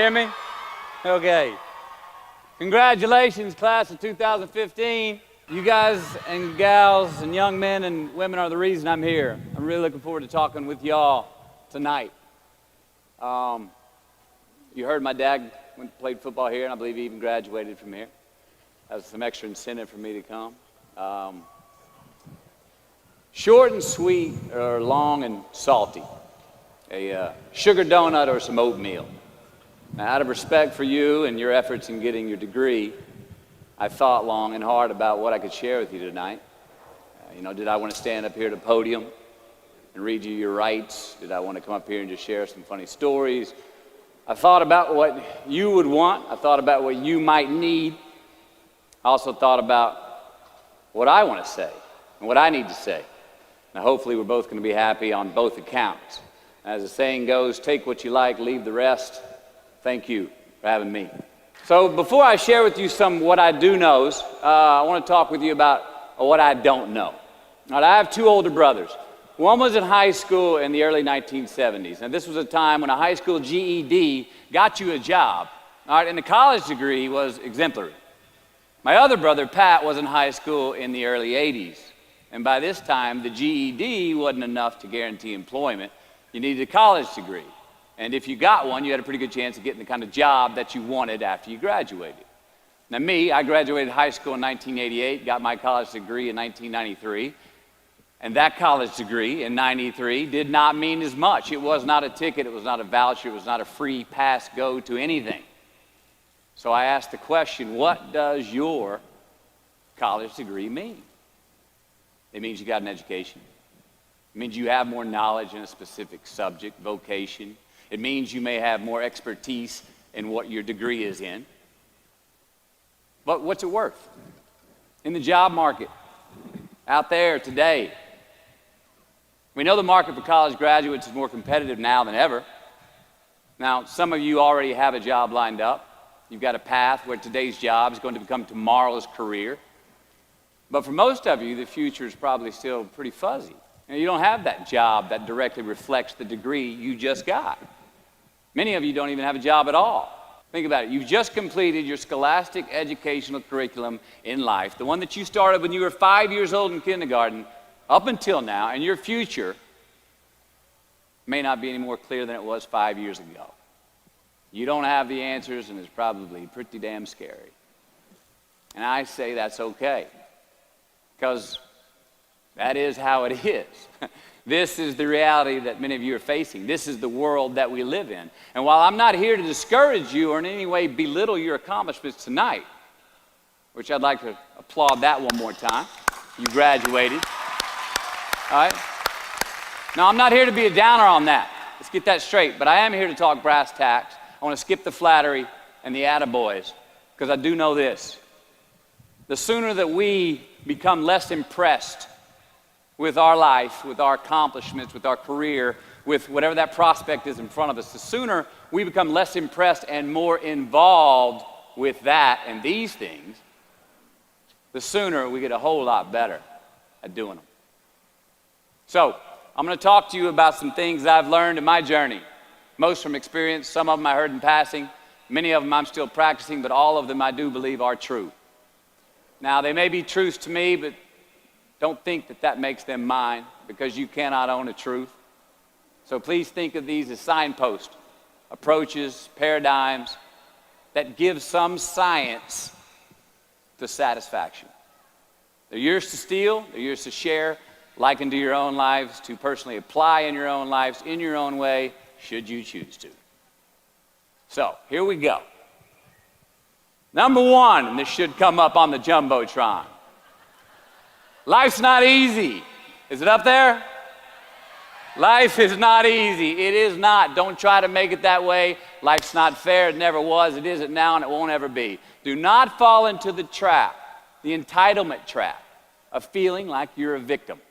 hear me? Okay. Congratulations, class of 2015. You guys and gals and young men and women are the reason I'm here. I'm really looking forward to talking with y'all tonight. You heard my dad played football here, and I believe he even graduated from here. That was some extra incentive for me to come. Short and sweet or long and salty. A sugar donut or some oatmeal. Now, out of respect for you and your efforts in getting your degree, I thought long and hard about what I could share with you tonight. Did I want to stand up here at the podium and read you your rights? Did I want to come up here and just share some funny stories? I thought about what you would want. I thought about what you might need. I also thought about what I want to say and what I need to say. Now, hopefully, we're both going to be happy on both accounts. As the saying goes, take what you like, leave the rest. Thank you for having me. So before I share with you some what I do knows, I want to talk with you about what I don't know. All right, I have two older brothers. One was in high school in the early 1970s. And this was a time when a high school GED got you a job. All right, and the college degree was exemplary. My other brother, Pat, was in high school in the early 80s. And by this time, the GED wasn't enough to guarantee employment. You needed a college degree. And if you got one, you had a pretty good chance of getting the kind of job that you wanted after you graduated. Now me, I graduated high school in 1988, got my college degree in 1993. And that college degree in 93 did not mean as much. It was not a ticket, it was not a voucher, it was not a free pass go to anything. So I asked the question, what does your college degree mean? It means you got an education. It means you have more knowledge in a specific subject, vocation. It means you may have more expertise in what your degree is in. But what's it worth? In the job market, out there today, we know the market for college graduates is more competitive now than ever. Now, some of you already have a job lined up. You've got a path where today's job is going to become tomorrow's career. But for most of you, the future is probably still pretty fuzzy. You don't have that job that directly reflects the degree you just got. Many of you don't even have a job at all. Think about it. You've just completed your scholastic educational curriculum in life, the one that you started when you were 5 years old in kindergarten, up until now, and your future may not be any more clear than it was 5 years ago. You don't have the answers, and it's probably pretty damn scary. And I say that's okay, because that is how it is. This is the reality that many of you are facing. This is the world that we live in. And while I'm not here to discourage you or in any way belittle your accomplishments tonight, which I'd like to applaud that one more time. You graduated. All right? Now, I'm not here to be a downer on that. Let's get that straight. But I am here to talk brass tacks. I want to skip the flattery and the attaboys, because I do know this. The sooner that we become less impressed with our life, with our accomplishments, with our career, with whatever that prospect is in front of us, the sooner we become less impressed and more involved with that and these things, the sooner we get a whole lot better at doing them. So, I'm going to talk to you about some things that I've learned in my journey, most from experience, some of them I heard in passing, many of them I'm still practicing, but all of them I do believe are true. Now, they may be truths to me, but don't think that that makes them mine, because you cannot own a truth. So please think of these as signposts, approaches, paradigms that give some science to satisfaction. They're yours to steal, they're yours to share, liken to your own lives, to personally apply in your own lives, in your own way, should you choose to. So, here we go. Number one, and this should come up on the Jumbotron. Life's not easy. Is it up there? Life is not easy. It is not. Don't try to make it that way. Life's not fair. It never was. It isn't now, and it won't ever be. Do not fall into the trap, the entitlement trap, of feeling like you're a victim.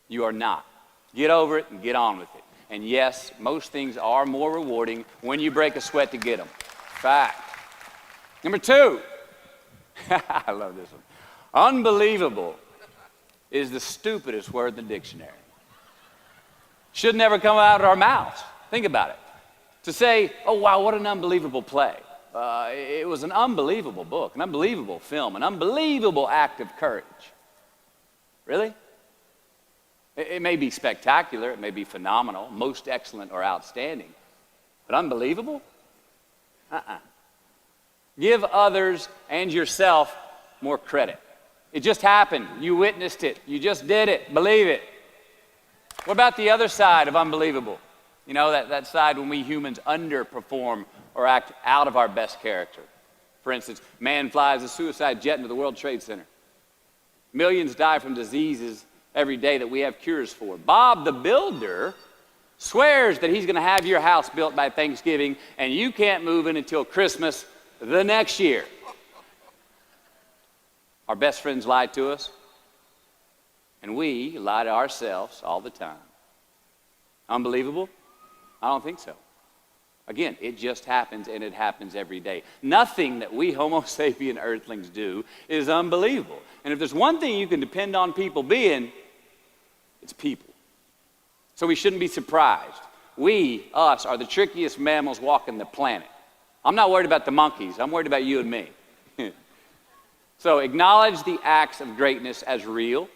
You are not. Get over it and get on with it. And yes, most things are more rewarding when you break a sweat to get them. Fact. Number two, I love this one. Unbelievable is the stupidest word in the dictionary. Should never come out of our mouths. Think about it. To say, oh, wow, what an unbelievable play. It was an unbelievable book, an unbelievable film, an unbelievable act of courage. Really? It may be spectacular, it may be phenomenal, most excellent or outstanding, but unbelievable? Give others and yourself more credit. It just happened. You witnessed it. You just did it. Believe it. What about the other side of unbelievable? You know, that side when we humans underperform or act out of our best character. For instance, man flies a suicide jet into the World Trade Center. Millions die from diseases every day that we have cures for. Bob the Builder swears that he's going to have your house built by Thanksgiving, and you can't move in until Christmas the next year. Our best friends lie to us, and we lie to ourselves all the time. Unbelievable? I don't think so. Again, it just happens, and it happens every day. Nothing that we Homo sapien earthlings do is unbelievable. And if there's one thing you can depend on people being, it's people. So we shouldn't be surprised. We, us, are the trickiest mammals walking the planet. I'm not worried about the monkeys. I'm worried about you and me. So acknowledge the acts of greatness as real,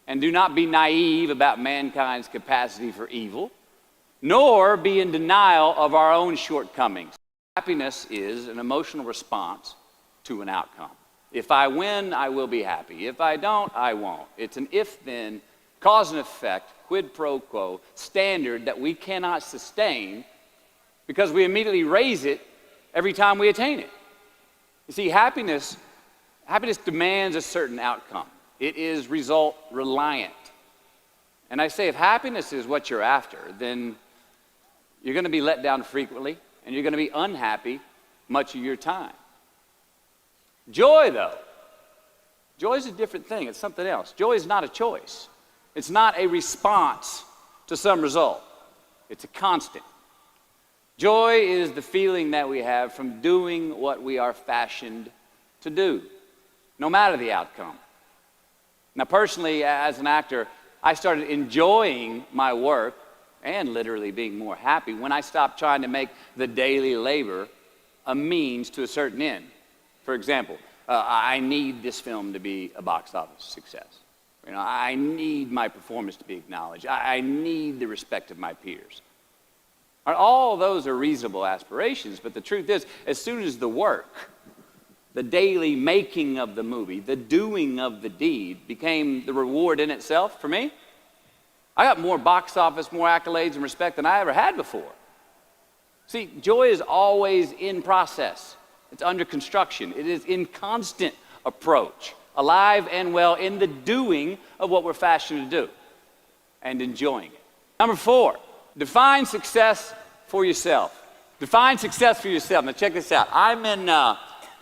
and do not be naive about mankind's capacity for evil, nor be in denial of our own shortcomings. Happiness is an emotional response to an outcome. If I win, I will be happy. If I don't, I won't. It's an if-then, cause and effect, quid pro quo standard that we cannot sustain because we immediately raise it every time we attain it. You see, happiness demands a certain outcome. It is result reliant. And I say, if happiness is what you're after, then you're going to be let down frequently, and you're going to be unhappy much of your time. Joy, though, joy is a different thing. It's something else. Joy is not a choice. It's not a response to some result. It's a constant. Joy is the feeling that we have from doing what we are fashioned to do, no matter the outcome. Now, personally, as an actor, I started enjoying my work and literally being more happy when I stopped trying to make the daily labor a means to a certain end. For example, I need this film to be a box office success. You know, I need my performance to be acknowledged. I need the respect of my peers. All those are reasonable aspirations, but the truth is, as soon as the work, the daily making of the movie, the doing of the deed became the reward in itself for me, I got more box office, more accolades and respect than I ever had before. See, joy is always in process. It's under construction. It is in constant approach, alive and well in the doing of what we're fashioned to do and enjoying it. Number 4, define success for yourself. Define success for yourself. Now check this out. I'm in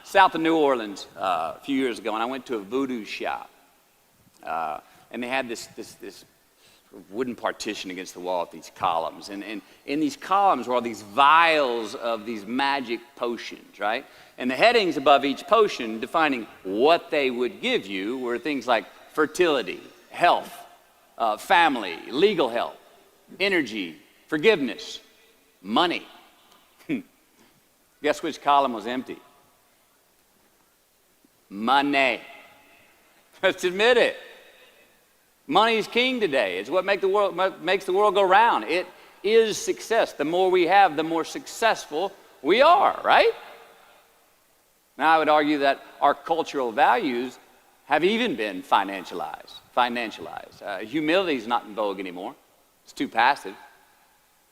south of New Orleans a few years ago, and I went to a voodoo shop. And they had this wooden partition against the wall with these columns. And in these columns were all these vials of these magic potions, right? And the headings above each potion defining what they would give you were things like fertility, health, family, legal help, energy, forgiveness, money. Guess which column was empty? Money. Let's admit it. Money is king today. It's what makes the world go round. It is success. The more we have, the more successful we are, right? Now, I would argue that our cultural values have even been financialized. Humility is not in vogue anymore. It's too passive.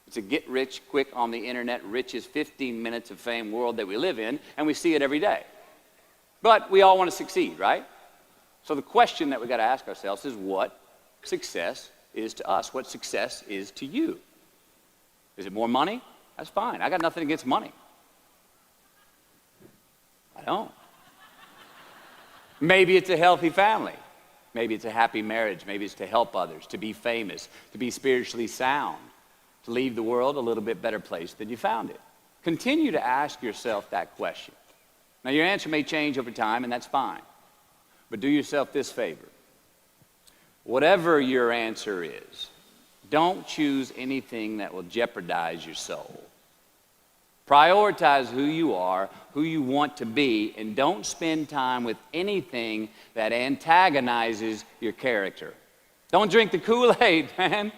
It's a get-rich-quick on the internet, richest 15 minutes of fame world that we live in, and we see it every day. But we all want to succeed, right? So the question that we've got to ask ourselves is what success is to us, what success is to you. Is it more money? That's fine. I got nothing against money. I don't. Maybe it's a healthy family. Maybe it's a happy marriage. Maybe it's to help others, to be famous, to be spiritually sound, to leave the world a little bit better place than you found it. Continue to ask yourself that question. Now, your answer may change over time, and that's fine. But do yourself this favor. Whatever your answer is, don't choose anything that will jeopardize your soul. Prioritize who you are, who you want to be, and don't spend time with anything that antagonizes your character. Don't drink the Kool-Aid, man.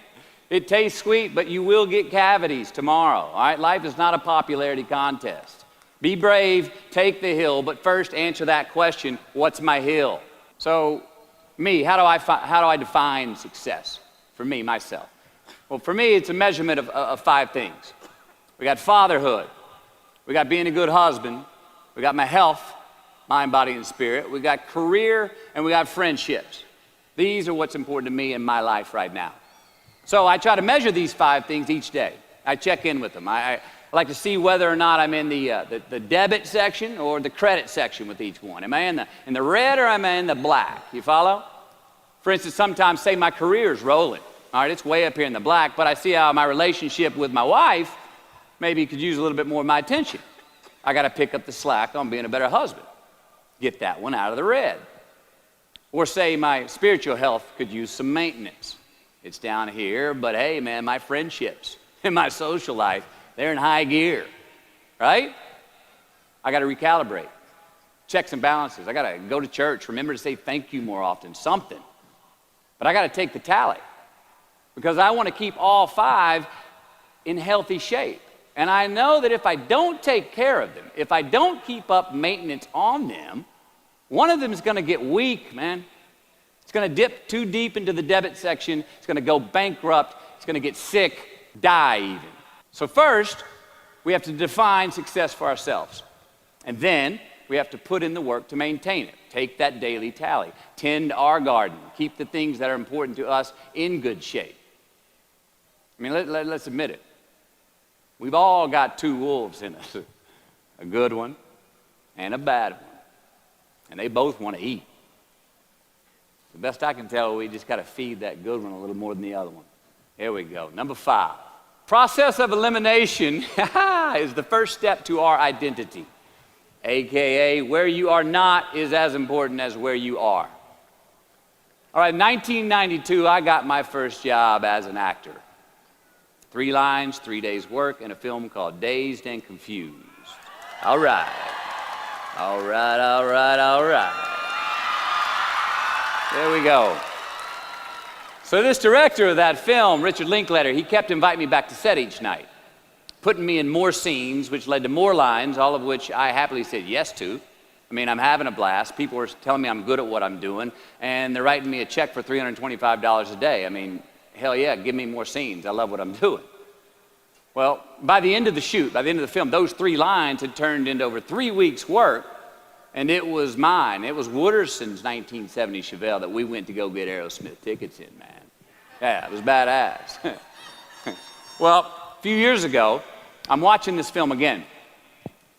It tastes sweet, but you will get cavities tomorrow, all right? Life is not a popularity contest. Be brave, take the hill, but first answer that question, what's my hill? So, me, how do I define success? For me, myself. Well, for me, it's a measurement of 5 things. We got fatherhood. We got being a good husband. We got my health, mind, body, and spirit. We got career, and we got friendships. These are what's important to me in my life right now. So I try to measure these 5 things each day. I check in with them. I like to see whether or not I'm in the debit section or the credit section with each one. Am I in the red or am I in the black? You follow? For instance, sometimes say my career's rolling. All right, it's way up here in the black, but I see how my relationship with my wife maybe could use a little bit more of my attention. I got to pick up the slack on being a better husband. Get that one out of the red. Or say my spiritual health could use some maintenance. It's down here, but hey, man, my friendships and my social life, they're in high gear, right? I got to recalibrate. Checks and balances. I got to go to church. Remember to say thank you more often, something. But I got to take the tally because I want to keep all 5 in healthy shape. And I know that if I don't take care of them, if I don't keep up maintenance on them, one of them is going to get weak, man. It's going to dip too deep into the debit section. It's going to go bankrupt. It's going to get sick, die even. So first, we have to define success for ourselves. And then we have to put in the work to maintain it. Take that daily tally. Tend our garden. Keep the things that are important to us in good shape. I mean, let's admit it. We've all got 2 wolves in us, a good one and a bad one. And they both want to eat. The best I can tell, we just got to feed that good one a little more than the other one. Here we go. Number 5. Process of elimination is the first step to our identity. AKA, where you are not is as important as where you are. All right, 1992, I got my first job as an actor. 3 lines, 3 days work in a film called Dazed and Confused. All right. All right, all right, all right. There we go. So this director of that film, Richard Linklater, he kept inviting me back to set each night, putting me in more scenes, which led to more lines, all of which I happily said yes to. I mean, I'm having a blast. People are telling me I'm good at what I'm doing, and they're writing me a check for $325 a day. I mean, hell yeah, give me more scenes. I love what I'm doing. Well, by the end of the shoot, by the end of the film, those 3 lines had turned into over 3 weeks' work, and it was mine. It was Wooderson's 1970 Chevelle that we went to go get Aerosmith tickets in, man. Yeah, it was badass. Well, a few years ago, I'm watching this film again,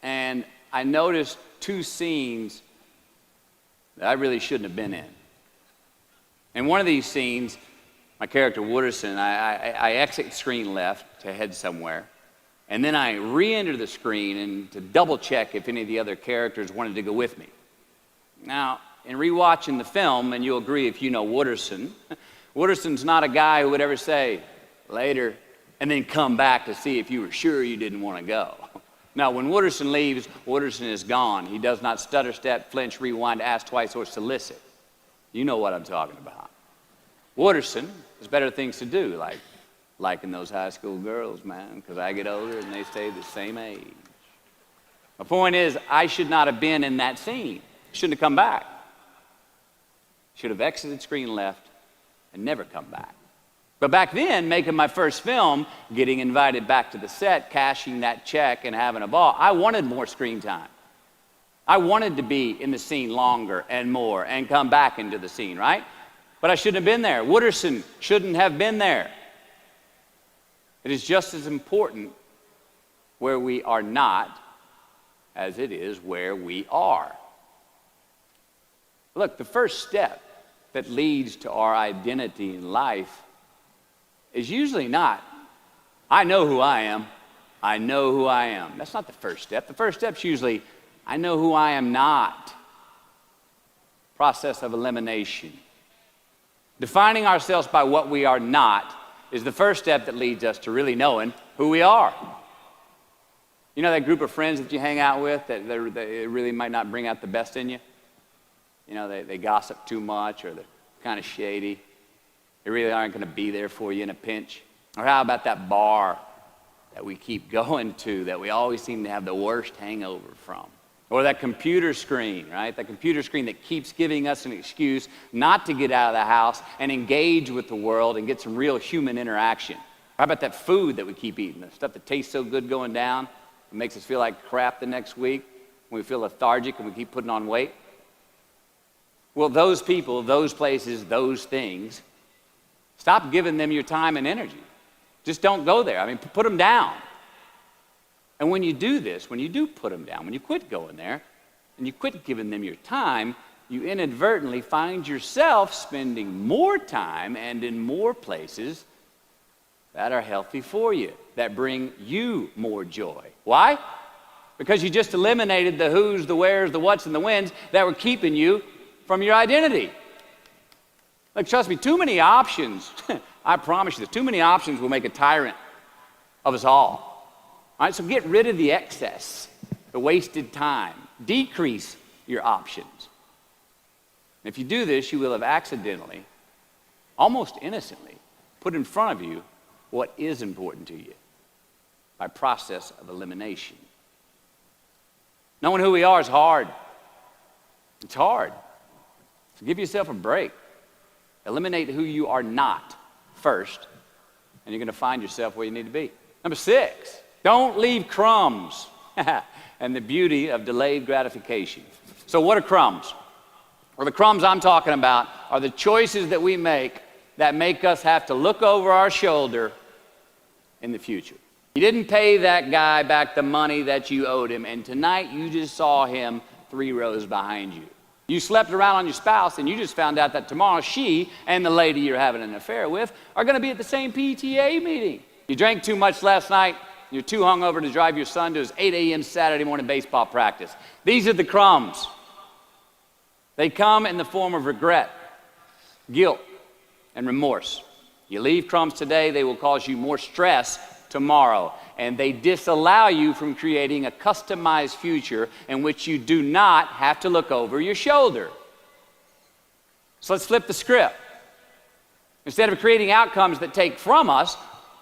and I noticed 2 scenes that I really shouldn't have been in. In one of these scenes, my character Wooderson, I exit screen left to head somewhere, and then I re-enter the screen and to double check if any of the other characters wanted to go with me. Now, in rewatching the film, and you'll agree if you know Wooderson, Wooderson's not a guy who would ever say, later, and then come back to see if you were sure you didn't want to go. Now, when Wooderson leaves, Wooderson is gone. He does not stutter, step, flinch, rewind, ask twice, or solicit. You know what I'm talking about. Wooderson has better things to do, like liking those high school girls, man, because I get older and they stay the same age. My point is, I should not have been in that scene. Shouldn't have come back. Should have exited screen left and never come back. But back then, making my first film, getting invited back to the set, cashing that check and having a ball, I wanted more screen time. I wanted to be in the scene longer and more and come back into the scene, right? But I shouldn't have been there. Wooderson shouldn't have been there. It is just as important where we are not as it is where we are. Look, the first step that leads to our identity in life is usually not, I know who I am, I know who I am. That's not the first step. The first step's usually, I know who I am not. Process of elimination. Defining ourselves by what we are not is the first step that leads us to really knowing who we are. You know that group of friends that you hang out with that they really might not bring out the best in you? You know, they gossip too much, or they're kind of shady. They really aren't going to be there for you in a pinch. Or how about that bar that we keep going to that we always seem to have the worst hangover from? Or that computer screen, right? That computer screen that keeps giving us an excuse not to get out of the house and engage with the world and get some real human interaction. How about that food that we keep eating, the stuff that tastes so good going down, it makes us feel like crap the next week, when we feel lethargic and we keep putting on weight? Well, those people, those places, those things, stop giving them your time and energy. Just don't go there. I mean, put them down. And when you do this, when you do put them down, when you quit going there, and you quit giving them your time, you inadvertently find yourself spending more time and in more places that are healthy for you, that bring you more joy. Why? Because you just eliminated the who's, the where's, the what's, and the when's that were keeping you from your identity. Look, trust me, too many options, I promise you, too many options will make a tyrant of us all. All right, so get rid of the excess, the wasted time. Decrease your options. And if you do this, you will have accidentally, almost innocently, put in front of you what is important to you by process of elimination. Knowing who we are is hard. It's hard. So give yourself a break. Eliminate who you are not first, and you're going to find yourself where you need to be. Number 6, don't leave crumbs. And the beauty of delayed gratification. So what are crumbs? Well, the crumbs I'm talking about are the choices that we make that make us have to look over our shoulder in the future. You didn't pay that guy back the money that you owed him, and tonight you just saw him 3 rows behind you. You slept around on your spouse, and you just found out that tomorrow she and the lady you're having an affair with are going to be at the same PTA meeting. You drank too much last night. You're too hungover to drive your son to his 8 a.m. Saturday morning baseball practice. These are the crumbs. They come in the form of regret, guilt, and remorse. You leave crumbs today, they will cause you more stress tomorrow, and they disallow you from creating a customized future in which you do not have to look over your shoulder. So let's flip the script. Instead of creating outcomes that take from us,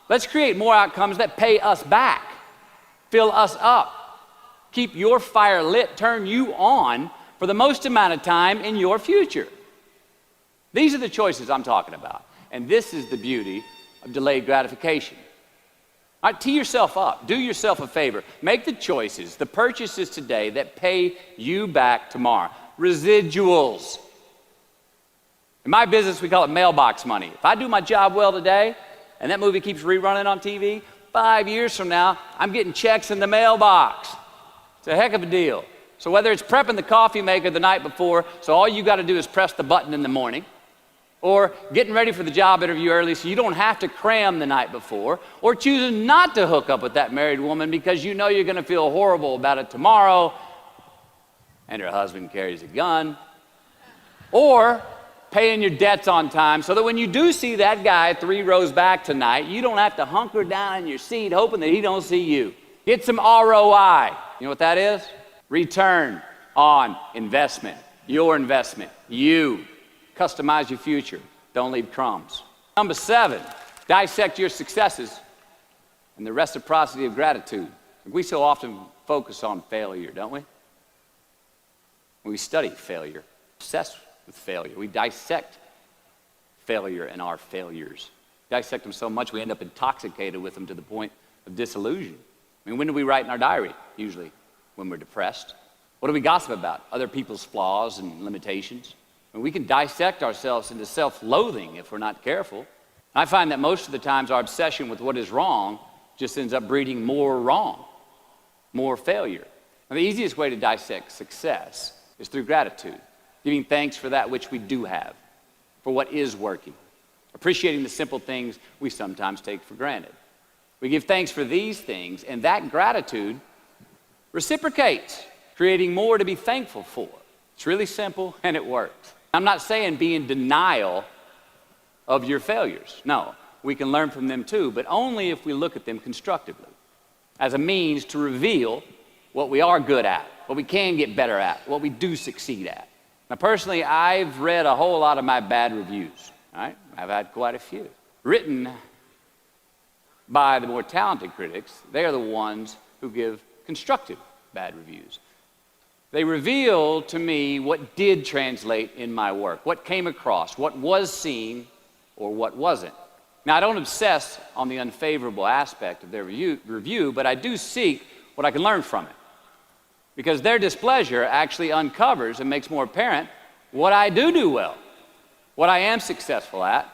let's create more outcomes that pay us back, fill us up, keep your fire lit, turn you on for the most amount of time in your future. These are the choices I'm talking about, and this is the beauty of delayed gratification. All right, tee yourself up. Do yourself a favor. Make the choices, the purchases today that pay you back tomorrow. Residuals. In my business, we call it mailbox money. If I do my job well today, and that movie keeps rerunning on TV, 5 years from now, I'm getting checks in the mailbox. It's a heck of a deal. So whether it's prepping the coffee maker the night before, so all you got to do is press the button in the morning, or getting ready for the job interview early so you don't have to cram the night before, or choosing not to hook up with that married woman because you know you're going to feel horrible about it tomorrow, and her husband carries a gun, or paying your debts on time so that when you do see that guy 3 rows back tonight, you don't have to hunker down in your seat hoping that he don't see you. Get some ROI. You know what that is? Return on investment. Your investment. You. Customize your future. Don't leave crumbs. Number 7, dissect your successes and the reciprocity of gratitude. We so often focus on failure, don't we? We study failure, obsessed with failure. We dissect failure and our failures. Dissect them so much we end up intoxicated with them to the point of disillusion. I mean, when do we write in our diary? Usually when we're depressed. What do we gossip about? Other people's flaws and limitations. I mean, we can dissect ourselves into self-loathing if we're not careful. I find that most of the times our obsession with what is wrong just ends up breeding more wrong, more failure. Now, the easiest way to dissect success is through gratitude. Giving thanks for that which we do have, for what is working, appreciating the simple things we sometimes take for granted. We give thanks for these things, and that gratitude reciprocates, creating more to be thankful for. It's really simple, and it works. I'm not saying be in denial of your failures. No, we can learn from them too, but only if we look at them constructively. as a means to reveal what we are good at, what we can get better at, what we do succeed at. Now, personally, I've read a whole lot of my bad reviews, right? I've had quite a few. Written by the more talented critics, they are the ones who give constructive bad reviews. They reveal to me what did translate in my work, what came across, what was seen, or what wasn't. Now, I don't obsess on the unfavorable aspect of their review, but I do seek what I can learn from it. Because their displeasure actually uncovers and makes more apparent what I do well, what I am successful at,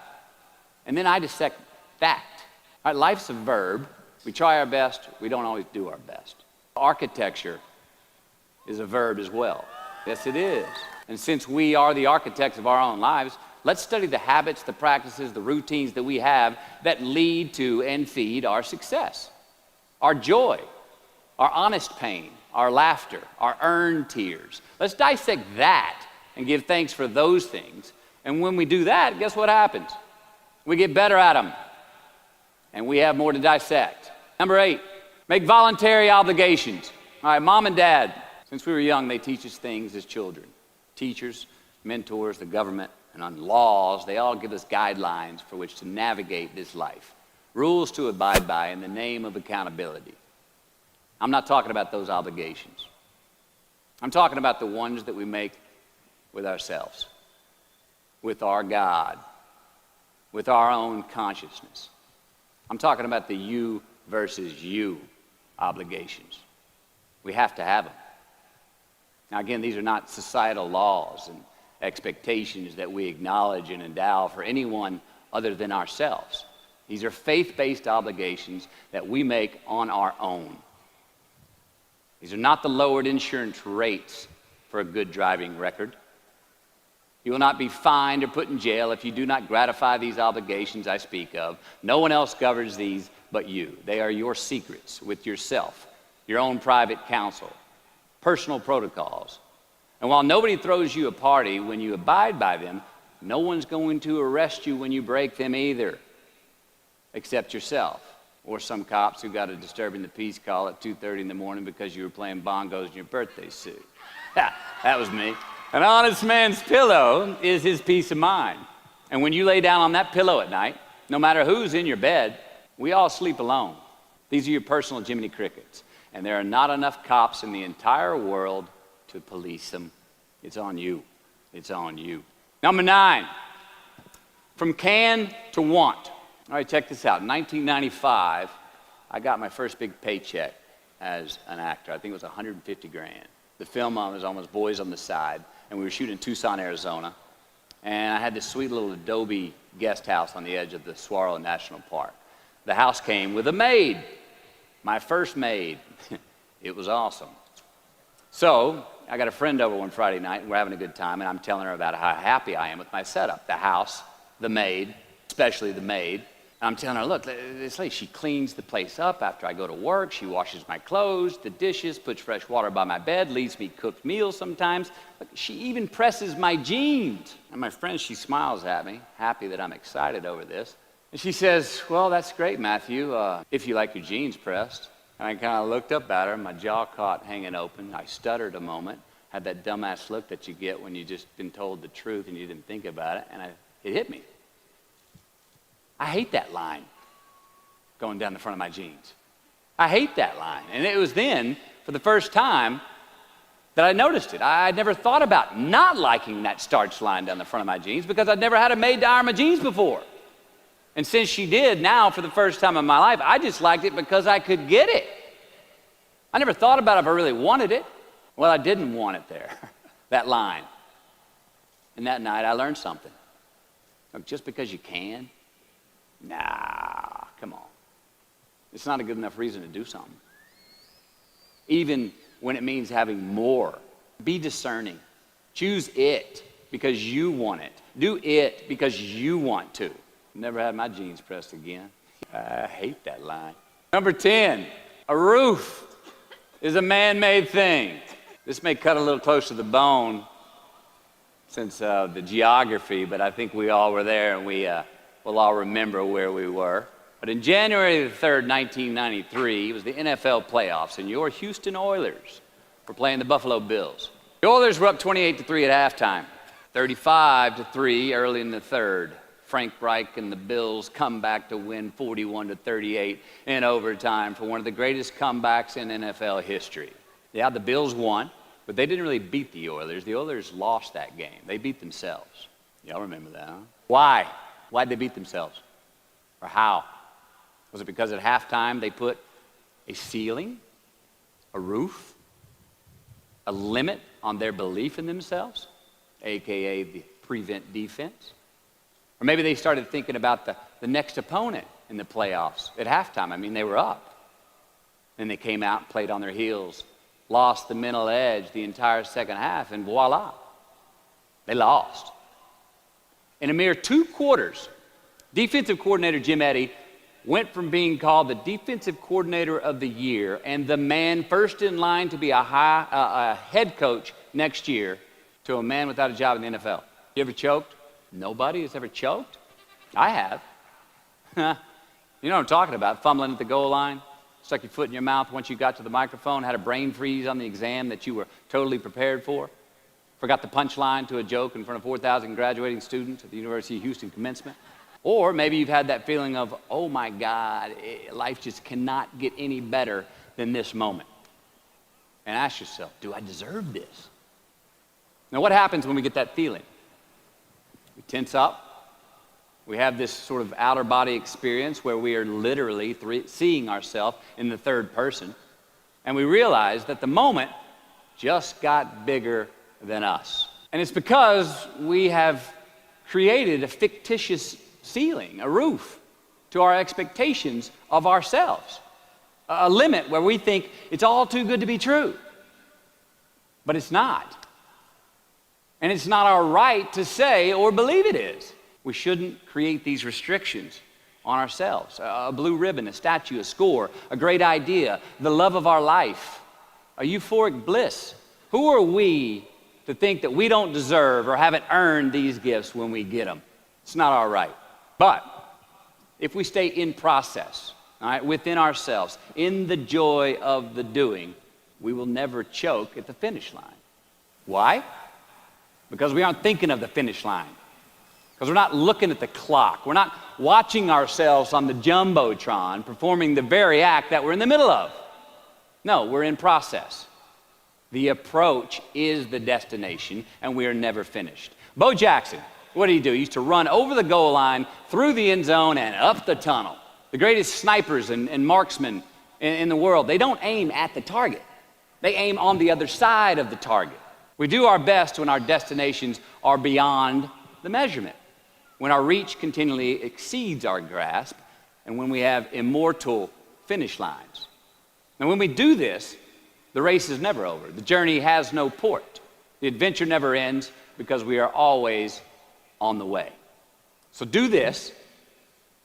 and then I dissect that. All right, life's a verb. We try our best, we don't always do our best. Architecture is a verb as well. Yes, it is. And since we are the architects of our own lives, let's study the habits, the practices, the routines that we have that lead to and feed our success, our joy, our honest pain, our laughter, our earned tears. Let's dissect that and give thanks for those things. And when we do that, guess what happens? We get better at them, and we have more to dissect. Number 8, make voluntary obligations. All right, mom and dad, since we were young, they teach us things as children. Teachers, mentors, the government, and on laws, they all give us guidelines for which to navigate this life. Rules to abide by in the name of accountability. I'm not talking about those obligations. I'm talking about the ones that we make with ourselves, with our God, with our own consciousness. I'm talking about the you versus you obligations. We have to have them. Now, again, these are not societal laws and expectations that we acknowledge and endow for anyone other than ourselves. These are faith-based obligations that we make on our own. These are not the lowered insurance rates for a good driving record. You will not be fined or put in jail if you do not gratify these obligations I speak of. No one else governs these but you. They are your secrets with yourself, your own private counsel, personal protocols. And while nobody throws you a party when you abide by them, no one's going to arrest you when you break them either, except yourself, or some cops who got a disturbing the peace call at 2:30 in the morning because you were playing bongos in your birthday suit. That was me. An honest man's pillow is his peace of mind. And when you lay down on that pillow at night, no matter who's in your bed, we all sleep alone. These are your personal Jiminy Crickets. And there are not enough cops in the entire world to police them. It's on you. It's on you. Number 9, from can to want. All right, check this out. In 1995, I got my first big paycheck as an actor. I think it was 150 grand. The film was almost Boys on the Side, and we were shooting in Tucson, Arizona. And I had this sweet little adobe guest house on the edge of the Saguaro National Park. The house came with a maid, my first maid. It was awesome. So I got a friend over one Friday night, and we're having a good time, and I'm telling her about how happy I am with my setup. The house, the maid, especially the maid. And I'm telling her, look, this lady, she cleans the place up after I go to work. She washes my clothes, the dishes, puts fresh water by my bed, leaves me cooked meals sometimes. Look, she even presses my jeans. And my friend, she smiles at me, happy that I'm excited over this. And she says, well, that's great, Matthew, if you like your jeans pressed. And I kind of looked up at her, my jaw caught hanging open. I stuttered a moment, had that dumbass look that you get when you've just been told the truth and you didn't think about it, and it hit me. I hate that line going down the front of my jeans. I hate that line. And it was then, for the first time, that I noticed it. I'd never thought about not liking that starch line down the front of my jeans because I'd never had a maid to iron my jeans before. And since she did, now for the first time in my life, I just liked it because I could get it. I never thought about if I really wanted it. Well, I didn't want it there, that line. And that night I learned something. Look, just because you can, nah, come on. It's not a good enough reason to do something. Even when it means having more. Be discerning. Choose it because you want it. Do it because you want to. Never had my jeans pressed again. I hate that line. Number 10, a roof is a man-made thing. This may cut a little close to the bone since the geography, but I think we all were there and we'll all remember where we were. But in January the 3rd, 1993, it was the NFL playoffs, and your Houston Oilers were playing the Buffalo Bills. The Oilers were up 28-3 at halftime, 35-3 early in the third. Frank Reich and the Bills come back to win 41-38 in overtime for one of the greatest comebacks in NFL history. Yeah, the Bills won, but they didn't really beat the Oilers. The Oilers lost that game. They beat themselves. Y'all remember that, huh? Why? Why'd they beat themselves? Or how? Was it because at halftime they put a ceiling, a roof, a limit on their belief in themselves, aka the prevent defense? Or maybe they started thinking about the next opponent in the playoffs at halftime. I mean, they were up. Then they came out and played on their heels, lost the mental edge the entire second half, and voila, they lost. In a mere 2 quarters, defensive coordinator Jim Eddy went from being called the defensive coordinator of the year and the man first in line to be a head coach next year to a man without a job in the NFL. You ever choked? Nobody has ever choked? I have. You know what I'm talking about, fumbling at the goal line, stuck your foot in your mouth once you got to the microphone, had a brain freeze on the exam that you were totally prepared for, forgot the punchline to a joke in front of 4,000 graduating students at the University of Houston commencement. Or maybe you've had that feeling of, oh my God, life just cannot get any better than this moment. And ask yourself, do I deserve this? Now what happens when we get that feeling? We tense up. We have this sort of outer body experience where we are literally seeing ourselves in the third person. And we realize that the moment just got bigger than us. And it's because we have created a fictitious ceiling, a roof, to our expectations of ourselves. A limit where we think it's all too good to be true. But it's not. And it's not our right to say or believe it is. We shouldn't create these restrictions on ourselves. A blue ribbon, a statue, a score, a great idea, the love of our life, a euphoric bliss. Who are we to think that we don't deserve or haven't earned these gifts when we get them? It's not our right. But if we stay in process, all right, within ourselves, in the joy of the doing, we will never choke at the finish line. Why? Because we aren't thinking of the finish line. Because we're not looking at the clock. We're not watching ourselves on the Jumbotron performing the very act that we're in the middle of. No, we're in process. The approach is the destination, and we are never finished. Bo Jackson, what did he do? He used to run over the goal line, through the end zone, and up the tunnel. The greatest snipers and marksmen in the world, they don't aim at the target. They aim on the other side of the target. We do our best when our destinations are beyond the measurement, when our reach continually exceeds our grasp, and when we have immortal finish lines. And when we do this, the race is never over. The journey has no port. The adventure never ends because we are always on the way. So do this,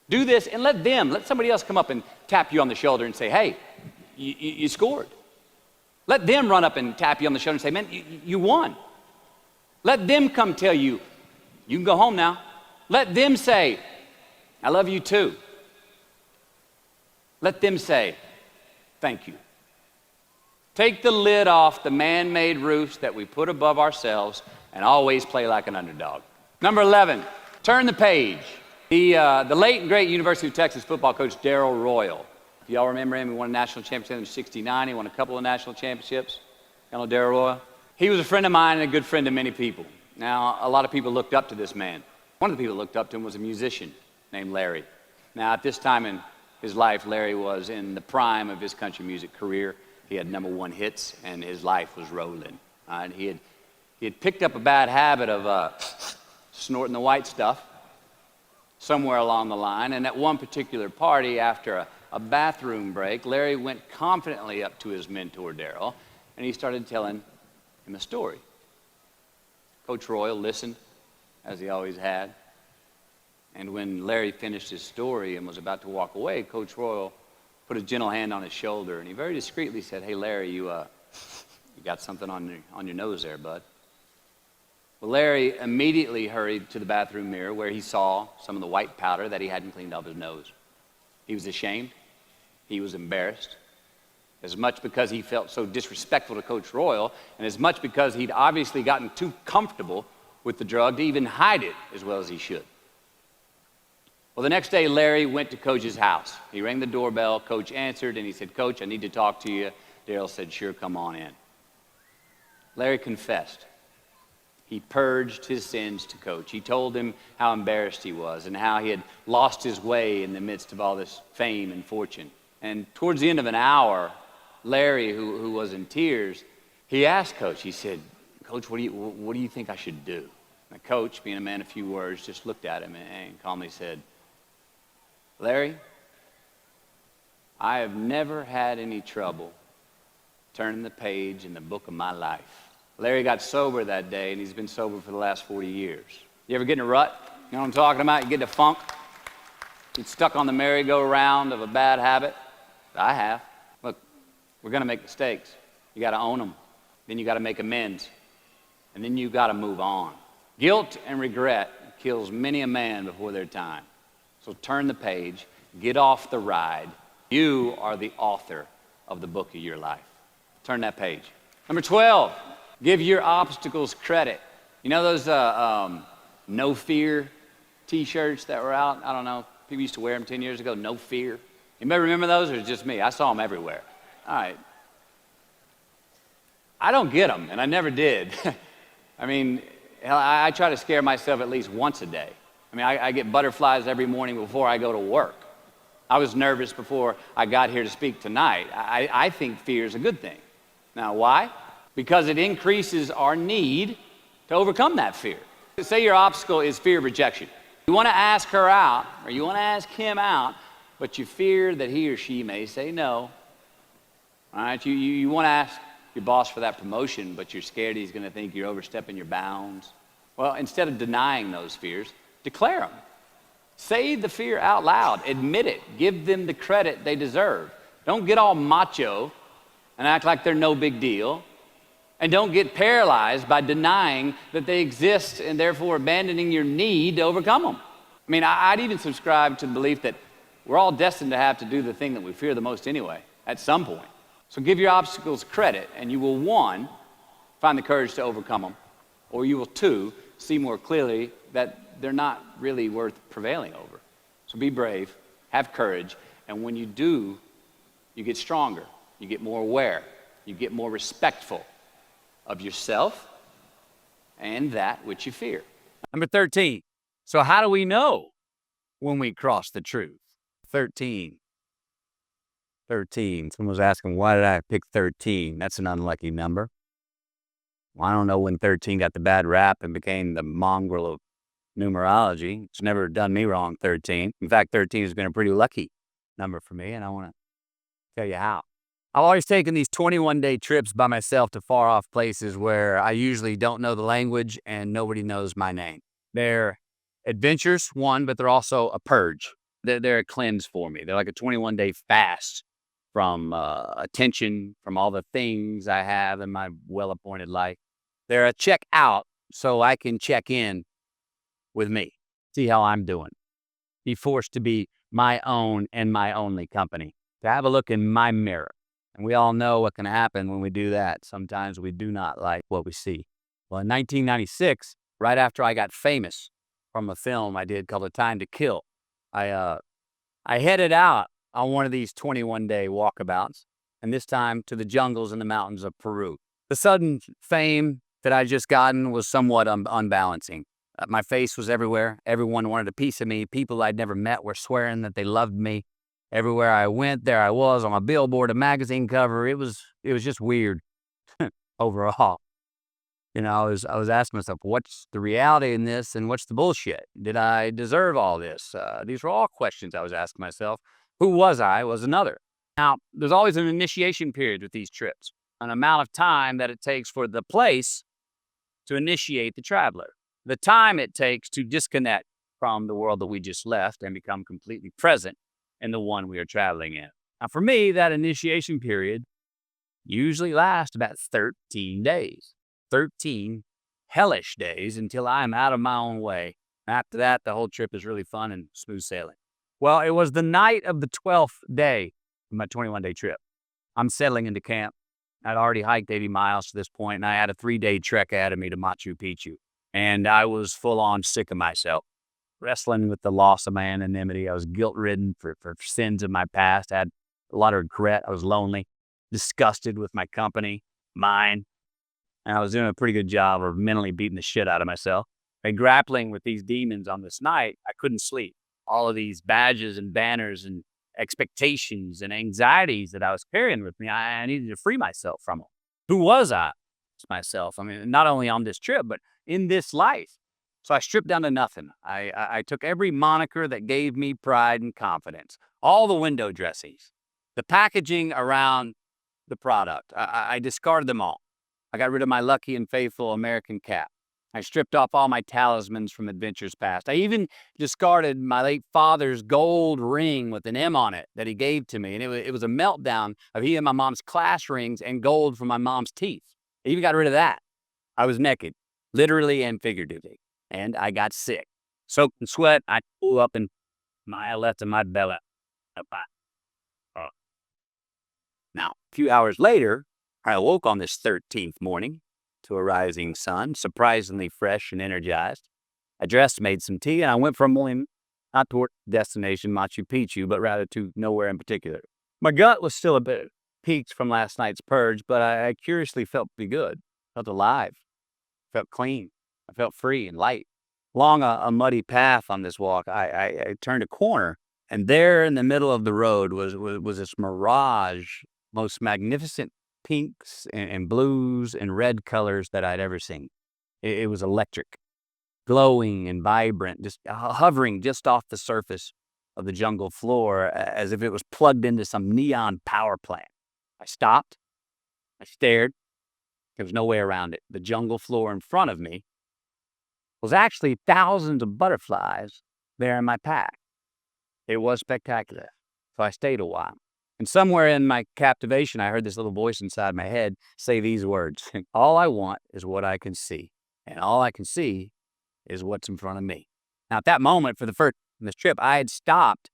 and let somebody else come up and tap you on the shoulder and say, hey, you scored. Let them run up and tap you on the shoulder and say, man, you won. Let them come tell you, you can go home now. Let them say, I love you too. Let them say, thank you. Take the lid off the man-made roofs that we put above ourselves and always play like an underdog. Number 11, turn the page. The late and great University of Texas football coach Darrell Royal. If y'all remember him, he won a national championship in '69. He won a couple of national championships. Y'all know Darrell Royal? He was a friend of mine and a good friend of many people. Now, a lot of people looked up to this man. One of the people that looked up to him was a musician named Larry. Now, at this time in his life, Larry was in the prime of his country music career. He had #1 hits, and his life was rolling. And he had picked up a bad habit of snorting the white stuff somewhere along the line. And at one particular party, after a bathroom break, Larry went confidently up to his mentor, Darrell, and he started telling him a story. Coach Royal listened, as he always had. And when Larry finished his story and was about to walk away, Coach Royal put a gentle hand on his shoulder, and he very discreetly said, hey, Larry, you got something on your nose there, bud. Well, Larry immediately hurried to the bathroom mirror where he saw some of the white powder that he hadn't cleaned off his nose. He was ashamed. He was embarrassed. As much because he felt so disrespectful to Coach Royal, and as much because he'd obviously gotten too comfortable with the drug to even hide it as well as he should. Well, the next day, Larry went to Coach's house. He rang the doorbell. Coach answered, and he said, "Coach, I need to talk to you." Daryl said, "Sure, come on in." Larry confessed. He purged his sins to Coach. He told him how embarrassed he was and how he had lost his way in the midst of all this fame and fortune. And towards the end of an hour, Larry, who was in tears, he asked Coach, he said, "Coach, what do you think I should do?" And Coach, being a man of few words, just looked at him and calmly said, "Larry, I have never had any trouble turning the page in the book of my life." Larry got sober that day, and he's been sober for the last 40 years. You ever get in a rut? You know what I'm talking about? You get in a funk? Get stuck on the merry-go-round of a bad habit? I have. Look, we're going to make mistakes. You got to own them. Then you got to make amends. And then you got to move on. Guilt and regret kills many a man before their time. So turn the page. Get off the ride. You are the author of the book of your life. Turn that page. Number 12, give your obstacles credit. You know those no fear t-shirts that were out? I don't know. People used to wear them 10 years ago, no fear. Anybody remember those, or is it just me? I saw them everywhere. All right. I don't get them, and I never did. I mean, I try to scare myself at least once a day. I mean, I get butterflies every morning before I go to work. I was nervous before I got here to speak tonight. I think fear is a good thing. Now, why? Because it increases our need to overcome that fear. Say your obstacle is fear of rejection. You want to ask her out, or you want to ask him out, but you fear that he or she may say no. All right, you want to ask your boss for that promotion, but you're scared he's going to think you're overstepping your bounds. Well, instead of denying those fears, declare them. Say the fear out loud. Admit it. Give them the credit they deserve. Don't get all macho and act like they're no big deal. And don't get paralyzed by denying that they exist and therefore abandoning your need to overcome them. I mean, I'd even subscribe to the belief that we're all destined to have to do the thing that we fear the most anyway, at some point. So give your obstacles credit, and you will, 1, find the courage to overcome them, or you will, 2, see more clearly that they're not really worth prevailing over. So be brave, have courage, and when you do, you get stronger, you get more aware, you get more respectful of yourself and that which you fear. Number 13. So how do we know when we cross the truth? 13. Someone was asking, why did I pick 13? That's an unlucky number. Well, I don't know when 13 got the bad rap and became the mongrel of numerology. It's never done me wrong, 13. In fact, 13 has been a pretty lucky number for me, and I want to tell you how. I've always taken these 21-day trips by myself to far-off places where I usually don't know the language and nobody knows my name. They're adventures, one, but they're also a purge. They're a cleanse for me. They're like a 21-day fast from attention, from all the things I have in my well-appointed life. They're a check out so I can check in with me, see how I'm doing. Be forced to be my own and my only company, to have a look in my mirror. And we all know what can happen when we do that. Sometimes we do not like what we see. Well, in 1996, right after I got famous from a film I did called A Time to Kill, I headed out on one of these 21-day walkabouts, and this time to the jungles and the mountains of Peru. The sudden fame that I just gotten was somewhat unbalancing. My face was everywhere. Everyone wanted a piece of me. People I'd never met were swearing that they loved me. Everywhere I went, there I was on a billboard, a magazine cover. It was just weird overall. You know, I was asking myself, what's the reality in this and what's the bullshit? Did I deserve all this? These were all questions I was asking myself. Who was I was another. Now, there's always an initiation period with these trips, an amount of time that it takes for the place to initiate the traveler, the time it takes to disconnect from the world that we just left and become completely present in the one we are traveling in. Now, for me, that initiation period usually lasts about 13 days. 13 hellish days until I'm out of my own way. After that, the whole trip is really fun and smooth sailing. Well, it was the night of the 12th day of my 21-day trip. I'm settling into camp. I'd already hiked 80 miles to this point, and I had a 3-day trek ahead of me to Machu Picchu. And I was full on sick of myself, wrestling with the loss of my anonymity. I was guilt-ridden for sins of my past. I had a lot of regret. I was lonely, disgusted with my company, mine. And I was doing a pretty good job of mentally beating the shit out of myself. And grappling with these demons on this night, I couldn't sleep. All of these badges and banners and expectations and anxieties that I was carrying with me, I needed to free myself from them. Who was I? It's myself. I mean, not only on this trip, but in this life. So I stripped down to nothing. I took every moniker that gave me pride and confidence, all the window dressings, the packaging around the product. I discarded them all. I got rid of my lucky and faithful American cap. I stripped off all my talismans from adventures past. I even discarded my late father's gold ring with an M on it that he gave to me. And it was a meltdown of he and my mom's class rings and gold from my mom's teeth. I even got rid of that. I was naked, literally and figuratively. And I got sick. Soaked in sweat, I flew up and I left in my belly. Now, a few hours later, I awoke on this 13th morning to a rising sun, surprisingly fresh and energized. I dressed, made some tea, and I went for a morning, not toward destination Machu Picchu, but rather to nowhere in particular. My gut was still a bit peaked from last night's purge, but I curiously felt pretty good. Felt alive. Felt clean. I felt free and light. Along a muddy path on this walk, I turned a corner, and there in the middle of the road was this mirage, most magnificent pinks and blues and red colors that I'd ever seen. It was electric, glowing and vibrant, just hovering just off the surface of the jungle floor as if it was plugged into some neon power plant. I stopped. I stared. There was no way around it. The jungle floor in front of me was actually thousands of butterflies there in my pack. It was spectacular. So I stayed a while. And somewhere in my captivation, I heard this little voice inside my head say these words: all I want is what I can see, and all I can see is what's in front of me. Now, at that moment, for the first time in this trip, I had stopped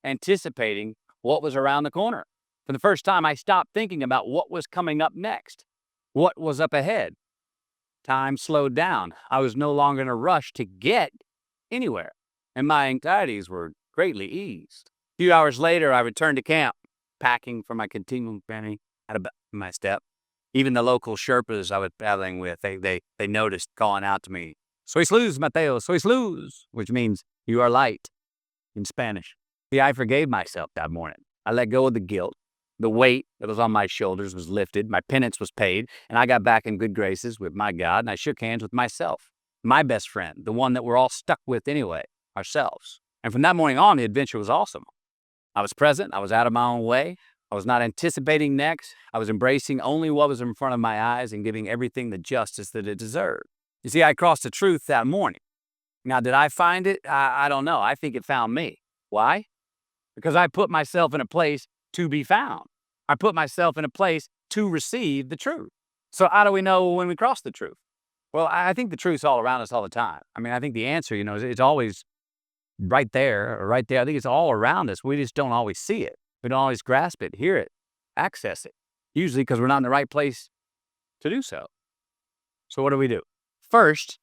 anticipating what was around the corner. For the first time, I stopped thinking about what was coming up next, what was up ahead. Time slowed down. I was no longer in a rush to get anywhere, and my anxieties were greatly eased. A few hours later, I returned to camp, packing for my continuing journey at about my step. Even the local Sherpas I was paddling with, they noticed calling out to me, "Sois luz, Mateo, sois luz," which means "you are light" in Spanish. See, I forgave myself that morning. I let go of the guilt. The weight that was on my shoulders was lifted. My penance was paid, and I got back in good graces with my God, and I shook hands with myself, my best friend, the one that we're all stuck with anyway, ourselves. And from that morning on, the adventure was awesome. I was present. I was out of my own way. I was not anticipating next. I was embracing only what was in front of my eyes and giving everything the justice that it deserved. You see, I crossed the truth that morning. Now, did I find it? I don't know. I think it found me. Why? Because I put myself in a place to be found. I put myself in a place to receive the truth. So how do we know when we cross the truth? Well, I think the truth's all around us all the time. I mean, I think the answer, is it's always right there or right there. I think it's all around us. We just don't always see it. We don't always grasp it, hear it, access it. Usually because we're not in the right place to do so. So what do? First,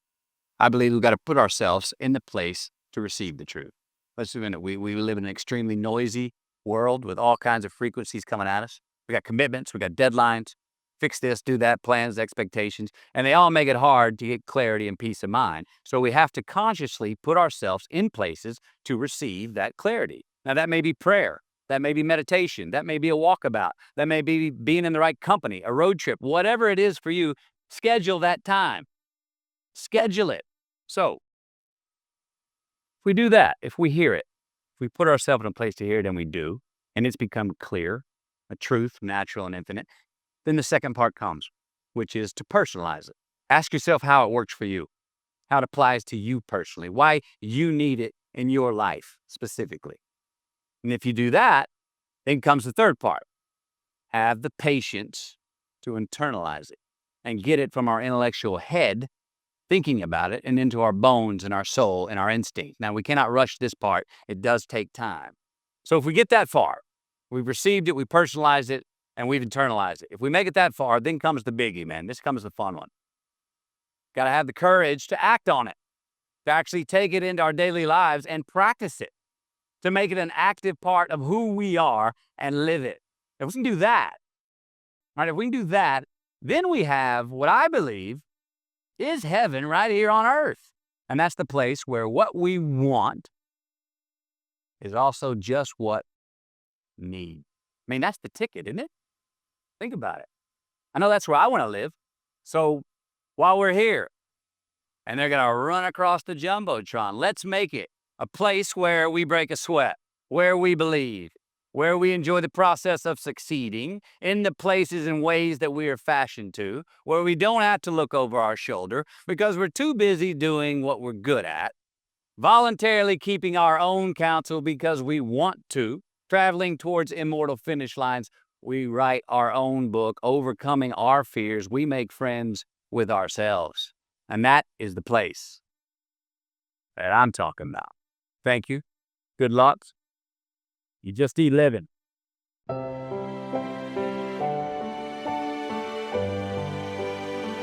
I believe we've got to put ourselves in the place to receive the truth. Let's admit it. We live in an extremely noisy world with all kinds of frequencies coming at us. We got commitments, we got deadlines, fix this, do that, plans, expectations, and they all make it hard to get clarity and peace of mind. So we have to consciously put ourselves in places to receive that clarity. Now that may be prayer, that may be meditation, that may be a walkabout, that may be being in the right company, a road trip, whatever it is for you, schedule that time. Schedule it. So if we do that, if we hear it, if we put ourselves in a place to hear it, and we do, and it's become clear, a truth, natural and infinite, then the second part comes, which is to personalize it. Ask yourself how it works for you, how it applies to you personally, why you need it in your life specifically. And if you do that, then comes the third part. Have the patience to internalize it and get it from our intellectual head thinking about it and into our bones and our soul and our instinct. Now, we cannot rush this part. It does take time. So if we get that far, we've received it, we personalized it, and we've internalized it. If we make it that far, then comes the biggie, man. This comes the fun one. Got to have the courage to act on it, to actually take it into our daily lives and practice it, to make it an active part of who we are and live it. If we can do that, right, if we can do that, then we have what I believe is heaven right here on earth. And that's the place where what we want is also just what we need. I mean, that's the ticket, isn't it? Think about it. I know that's where I want to live. So while we're here, and they're going to run across the Jumbotron, let's make it a place where we break a sweat, where we believe, where we enjoy the process of succeeding in the places and ways that we are fashioned to, where we don't have to look over our shoulder because we're too busy doing what we're good at, voluntarily keeping our own counsel because we want to, traveling towards immortal finish lines. We write our own book, overcoming our fears. We make friends with ourselves. And that is the place that I'm talking about. Thank you. Good luck. You just keep living.